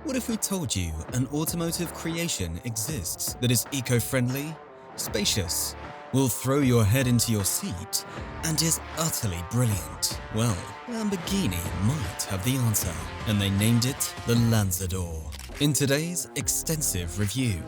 What if we told you an automotive creation exists that is eco-friendly, spacious, will throw your head into your seat, and is utterly brilliant? Well, Lamborghini might have the answer, and they named it the Lanzador. In today's extensive review,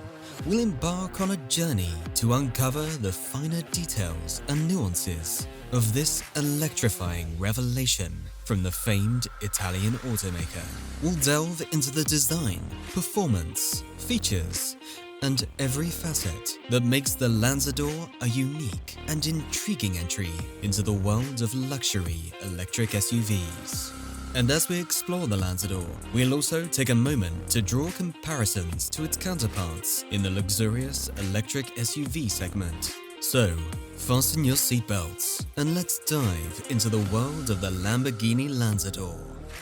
we'll embark on a journey to uncover the finer details and nuances of this electrifying revelation from the famed Italian automaker. We'll delve into the design, performance, features, and every facet that makes the Lanzador a unique and intriguing entry into the world of luxury electric SUVs. And as we explore the Lanzador, we'll also take a moment to draw comparisons to its counterparts in the luxurious electric SUV segment. So, fasten your seatbelts and let's dive into the world of the Lamborghini Lanzador,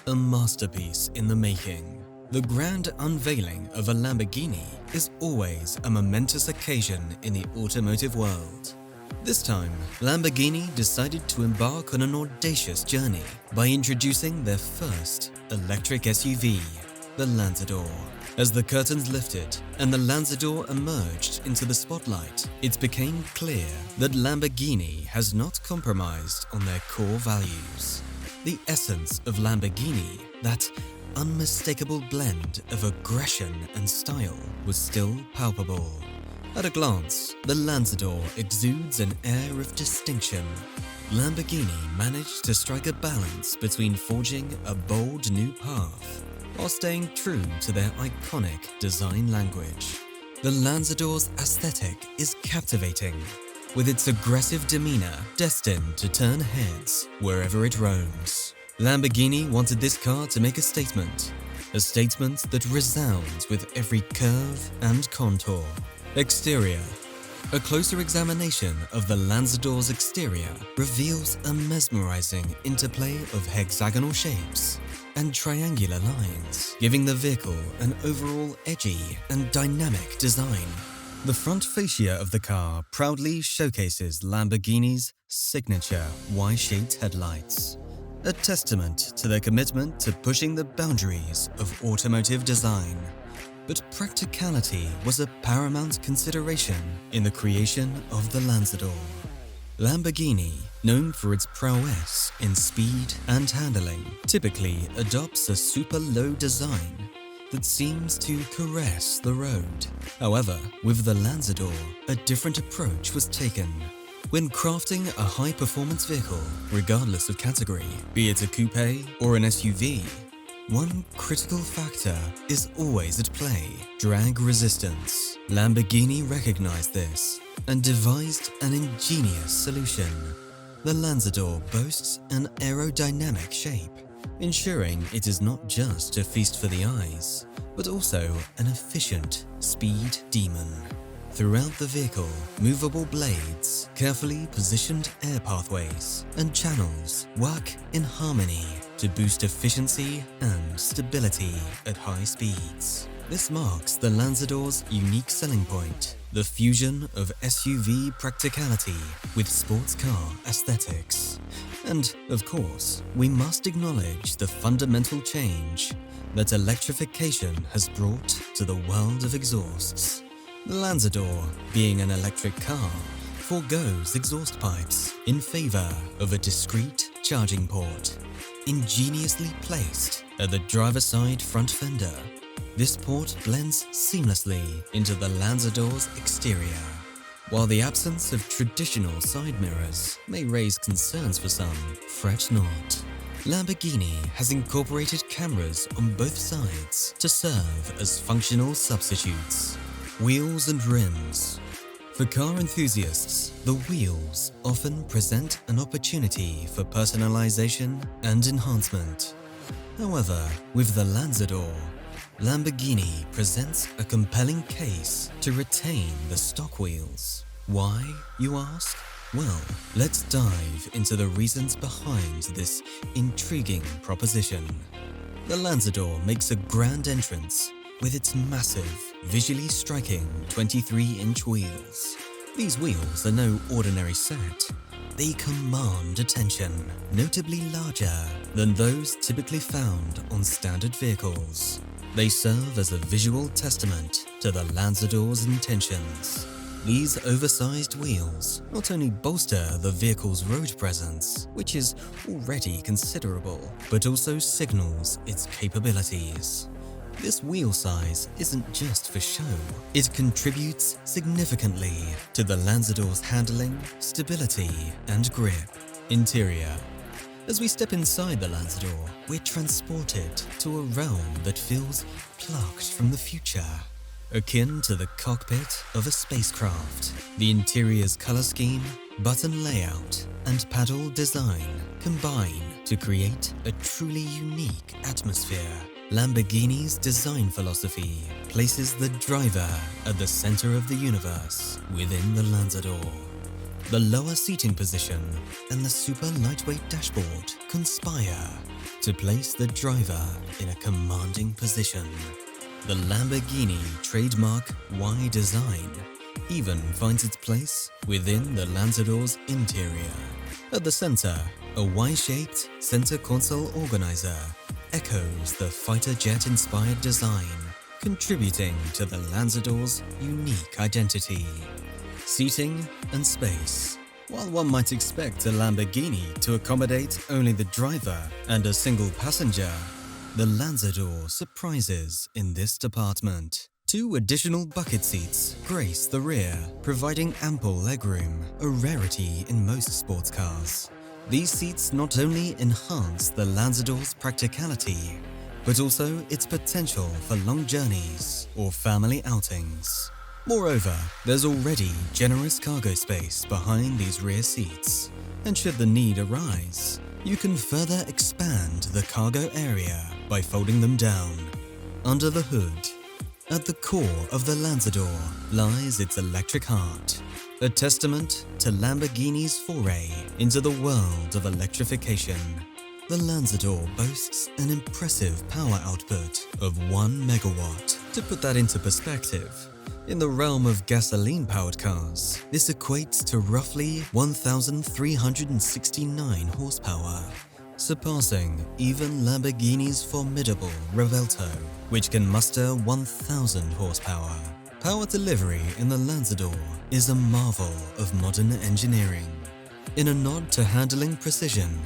a masterpiece in the making. The grand unveiling of a Lamborghini is always a momentous occasion in the automotive world. This time, Lamborghini decided to embark on an audacious journey by introducing their first electric SUV, the Lanzador. As the curtains lifted and the Lanzador emerged into the spotlight, it became clear that Lamborghini has not compromised on their core values. The essence of Lamborghini, that unmistakable blend of aggression and style, was still palpable. At a glance, the Lanzador exudes an air of distinction. Lamborghini managed to strike a balance between forging a bold new path while staying true to their iconic design language. The Lanzador's aesthetic is captivating, with its aggressive demeanor destined to turn heads wherever it roams. Lamborghini wanted this car to make a statement that resounds with every curve and contour. Exterior. A closer examination of the Lanzador's exterior reveals a mesmerizing interplay of hexagonal shapes and triangular lines, giving the vehicle an overall edgy and dynamic design. The front fascia of the car proudly showcases Lamborghini's signature Y-shaped headlights, a testament to their commitment to pushing the boundaries of automotive design. But practicality was a paramount consideration in the creation of the Lanzador. Lamborghini, known for its prowess in speed and handling, typically adopts a super low design that seems to caress the road. However, with the Lanzador, a different approach was taken. When crafting a high-performance vehicle, regardless of category, be it a coupe or an SUV, one critical factor is always at play: drag resistance. Lamborghini recognized this and devised an ingenious solution. The Lanzador boasts an aerodynamic shape, ensuring it is not just a feast for the eyes, but also an efficient speed demon. Throughout the vehicle, movable blades, carefully positioned air pathways, and channels work in harmony to boost efficiency and stability at high speeds. This marks the Lanzador's unique selling point: the fusion of SUV practicality with sports car aesthetics. And, of course, we must acknowledge the fundamental change that electrification has brought to the world of exhausts. The Lanzador, being an electric car, forgoes exhaust pipes in favor of a discrete charging port, ingeniously placed at the driver's side front fender. This port blends seamlessly into the Lanzador's exterior. While the absence of traditional side mirrors may raise concerns for some, fret not. Lamborghini has incorporated cameras on both sides to serve as functional substitutes. Wheels and rims. For car enthusiasts, the wheels often present an opportunity for personalization and enhancement. However, with the Lanzador, Lamborghini presents a compelling case to retain the stock wheels. Why, you ask? Well, let's dive into the reasons behind this intriguing proposition. The Lanzador makes a grand entrance with its massive, visually striking 23-inch wheels. These wheels are no ordinary set. They command attention, notably larger than those typically found on standard vehicles. They serve as a visual testament to the Lanzador's intentions. These oversized wheels not only bolster the vehicle's road presence, which is already considerable, but also signals its capabilities. This wheel size isn't just for show, it contributes significantly to the Lanzador's handling, stability, and grip. Interior. As we step inside the Lanzador, we're transported to a realm that feels plucked from the future. Akin to the cockpit of a spacecraft, the interior's color scheme, button layout, and paddle design combine to create a truly unique atmosphere. Lamborghini's design philosophy places the driver at the center of the universe within the Lanzador. The lower seating position and the super lightweight dashboard conspire to place the driver in a commanding position. The Lamborghini trademark Y design even finds its place within the Lanzador's interior. At the center, a Y-shaped center console organizer echoes the fighter jet-inspired design, contributing to the Lanzador's unique identity. Seating and space. While one might expect a Lamborghini to accommodate only the driver and a single passenger, the Lanzador surprises in this department. 2 additional bucket seats grace the rear, providing ample legroom, a rarity in most sports cars. These seats not only enhance the Lanzador's practicality, but also its potential for long journeys or family outings. Moreover, there's already generous cargo space behind these rear seats, and should the need arise, you can further expand the cargo area by folding them down. Under the hood, at the core of the Lanzador lies its electric heart, a testament to Lamborghini's foray into the world of electrification. The Lanzador boasts an impressive power output of 1 megawatt. To put that into perspective, in the realm of gasoline-powered cars, this equates to roughly 1,369 horsepower, surpassing even Lamborghini's formidable Revuelto, which can muster 1,000 horsepower. Power delivery in the Lanzador is a marvel of modern engineering. In a nod to handling precision,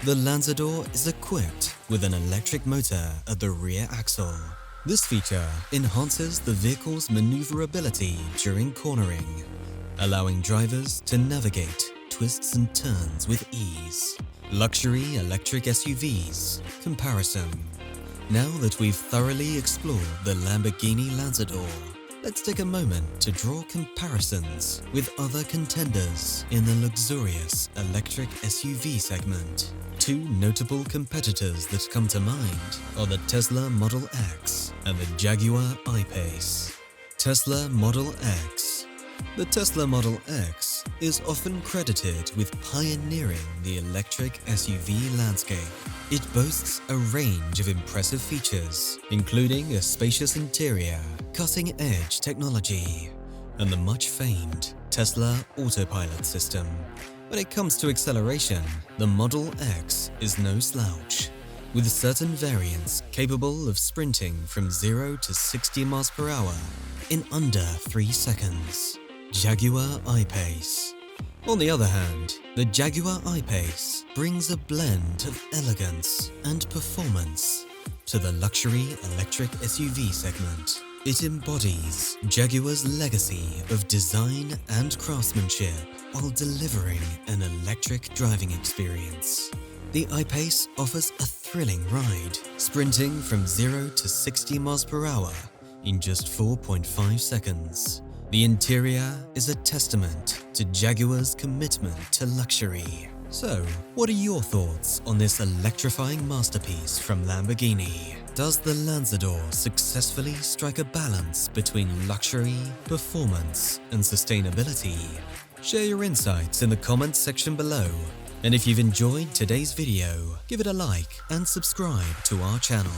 the Lanzador is equipped with an electric motor at the rear axle. This feature enhances the vehicle's maneuverability during cornering, allowing drivers to navigate twists and turns with ease. Luxury electric SUVs comparison. Now that we've thoroughly explored the Lamborghini Lanzador, let's take a moment to draw comparisons with other contenders in the luxurious electric SUV segment. 2 notable competitors that come to mind are the Tesla Model X and the Jaguar I-Pace. Tesla Model X. The Tesla Model X is often credited with pioneering the electric SUV landscape. It boasts a range of impressive features, including a spacious interior, cutting-edge technology, and the much-famed Tesla Autopilot system. When it comes to acceleration, the Model X is no slouch, with certain variants capable of sprinting from 0 to 60 miles per hour in under 3 seconds. Jaguar I-Pace. On the other hand, the Jaguar I-Pace brings a blend of elegance and performance to the luxury electric SUV segment. It embodies Jaguar's legacy of design and craftsmanship while delivering an electric driving experience. The I-Pace offers a thrilling ride, sprinting from 0 to 60 miles per hour in just 4.5 seconds. The interior is a testament to Jaguar's commitment to luxury. So, what are your thoughts on this electrifying masterpiece from Lamborghini? Does the Lanzador successfully strike a balance between luxury, performance, and sustainability? Share your insights in the comments section below. And if you've enjoyed today's video, give it a like and subscribe to our channel.